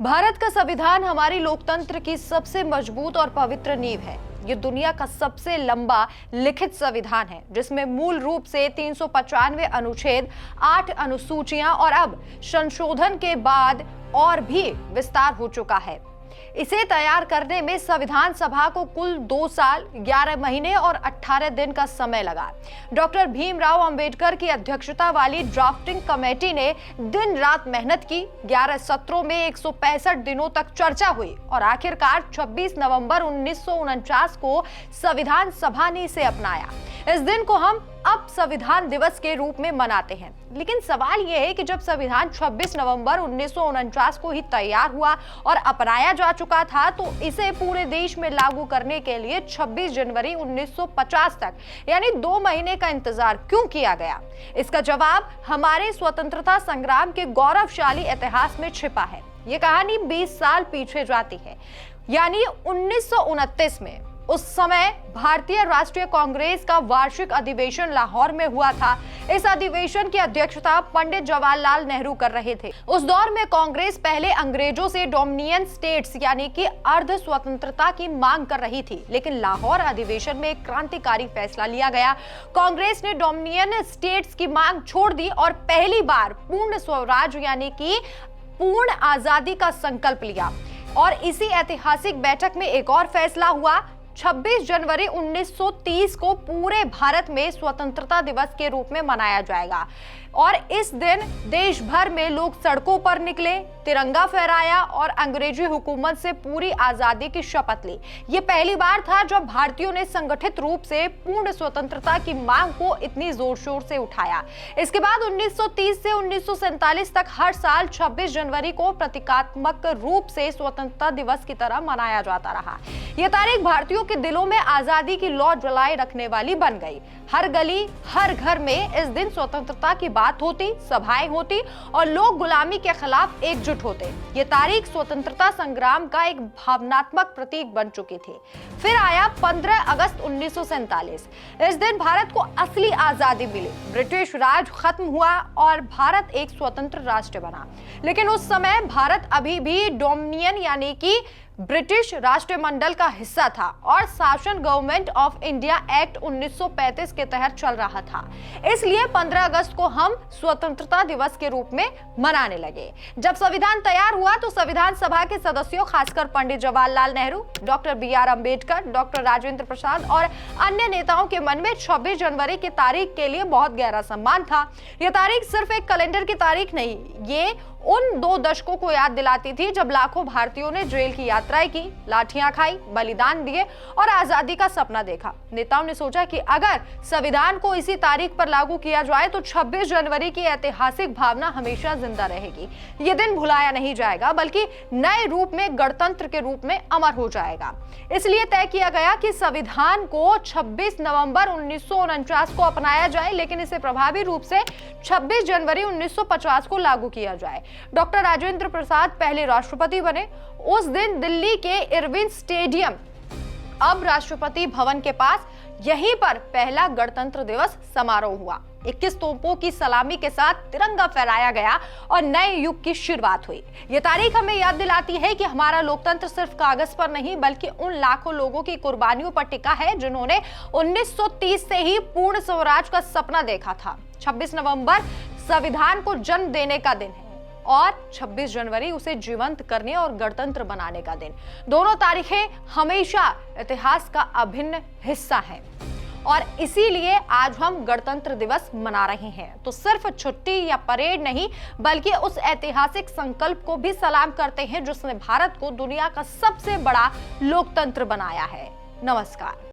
भारत का संविधान हमारी लोकतंत्र की सबसे मजबूत और पवित्र नींव है। ये दुनिया का सबसे लंबा लिखित संविधान है, जिसमें मूल रूप से 395 अनुच्छेद, 8 अनुसूचियां और अब संशोधन के बाद और भी विस्तार हो चुका है। इसे तैयार करने में संविधान सभा को कुल 2 साल, 11 महीने और 18 दिन का समय लगा। डॉक्टर भीमराव अंबेडकर की अध्यक्षता वाली ड्राफ्टिंग कमेटी ने दिन रात मेहनत की। 11 सत्रों में 165 दिनों तक चर्चा हुई और आखिरकार 26 नवंबर 1949 को संविधान सभा ने इसे अपनाया। इस दिन को हम अब संविधान दिवस के रूप में मनाते हैं। लेकिन सवाल यह है कि जब संविधान 26 नवंबर 1949 को ही तैयार हुआ और अपनाया जा चुका था, तो इसे पूरे देश में लागू करने के लिए 26 जनवरी 1950 तक यानी 2 महीने का इंतजार क्यों किया गया? इसका जवाब हमारे स्वतंत्रता संग्राम के गौरवशाली इतिहास में छिपा है। ये कहानी 20 साल पीछे जाती है, यानी 1929 में। उस समय भारतीय राष्ट्रीय कांग्रेस का वार्षिक अधिवेशन लाहौर में हुआ था। इस अधिवेशन की अध्यक्षता पंडित जवाहरलाल नेहरू कर रहे थे। उस दौर में कांग्रेस पहले अंग्रेजों से डोमिनियन स्टेट्स यानी कि अर्ध स्वतंत्रता की मांग कर रही थी, लेकिन लाहौर अधिवेशन में एक क्रांतिकारी फैसला लिया गया। कांग्रेस ने डोमिनियन स्टेट्स की मांग छोड़ दी और पहली बार पूर्ण स्वराज यानी कि पूर्ण आजादी का संकल्प लिया। और इसी ऐतिहासिक बैठक में एक और फैसला हुआ। 26 जनवरी 1930 को पूरे भारत में स्वतंत्रता दिवस के रूप में मनाया जाएगा और इस दिन देश भर में लोग सड़कों पर निकले, तिरंगा फहराया और अंग्रेजी हुकूमत से पूरी आजादी की शपथ ली। ये पहली बार था जब भारतीयों ने संगठित रूप से पूर्ण स्वतंत्रता की मांग को इतनी जोर शोर से उठाया। इसके बाद 1930 से 1947 तक हर साल 26 जनवरी को प्रतीकात्मक रूप से स्वतंत्रता दिवस की तरह मनाया जाता रहा। यह तारीख भारतीयों के दिलों में आजादी की लौ जलाए रखने वाली बन गई। हर गली, हर घर में इस दिन स्वतंत्रता की बात होती, सभाएं होती और लोग गुलामी के खिलाफ एकजुट होते। ये तारीख स्वतंत्रता संग्राम का एक भावनात्मक प्रतीक बन चुकी थी। फिर आया 15 अगस्त 1947। इस दिन भारत को असली आजादी मिली, ब्रिटिश राज खत्म हुआ और भारत एक स्वतंत्र राष्ट्र बना। लेकिन उस समय भारत अभी भी डोमिनियन यानी कि ब्रिटिश राष्ट्रमंडल का हिस्सा था और शासन गवर्नमेंट ऑफ इंडिया एक्ट 1935 के तहत चल रहा था। इसलिए 15 अगस्त को हम स्वतंत्रता दिवस के रूप में मनाने लगे। जब संविधान तैयार हुआ तो संविधान सभा के सदस्यों, खासकर Pandit Jawaharlal Nehru, doctor BR Ambedkar, doctor Rajendra Prasad और अन्य नेताओं के मन में 26 जनवरी की तारीख के लिए बहुत गहरा सम्मान था। यह तारीख सिर्फ एक कैलेंडर की तारीख नहीं, ये उन 2 दशकों को याद दिलाती थी जब लाखों भारतीयों ने जेल की यात्राएं की, लाठियां खाई, बलिदान दिए और आजादी का सपना देखा। नेताओं ने सोचा कि अगर संविधान को इसी तारीख पर लागू किया जाए तो 26 जनवरी की ऐतिहासिक भावना हमेशा जिंदा रहेगी। ये दिन भुलाया नहीं जाएगा, बल्कि नए रूप में गणतंत्र के रूप में अमर हो जाएगा। इसलिए तय किया गया कि संविधान को 26 नवंबर 1949 को अपनाया जाए, लेकिन इसे प्रभावी रूप से 26 जनवरी 1950 को लागू किया जाए। डॉक्टर राजेंद्र प्रसाद पहले राष्ट्रपति बने। उस दिन दिल्ली के इरविन स्टेडियम, अब राष्ट्रपति भवन के पास, यहीं पर पहला गणतंत्र दिवस समारोह हुआ। 21 तोपों की सलामी के साथ तिरंगा फहराया गया और नए युग की शुरुआत हुई। ये तारीख हमें याद दिलाती है कि हमारा लोकतंत्र सिर्फ कागज पर नहीं, बल्कि उन लाखों लोगों की कुर्बानियों पर टिका है जिन्होंने 1930 से ही पूर्ण स्वराज का सपना देखा था। 26 नवंबर संविधान को जन्म देने का दिन है और 26 जनवरी उसे जीवंत करने और गणतंत्र बनाने का दिन। दोनों तारीखें हमेशा इतिहास का अभिन्न हिस्सा हैं और इसीलिए आज हम गणतंत्र दिवस मना रहे हैं। तो सिर्फ छुट्टी या परेड नहीं, बल्कि उस ऐतिहासिक संकल्प को भी सलाम करते हैं जिसने भारत को दुनिया का सबसे बड़ा लोकतंत्र बनाया है। नमस्कार।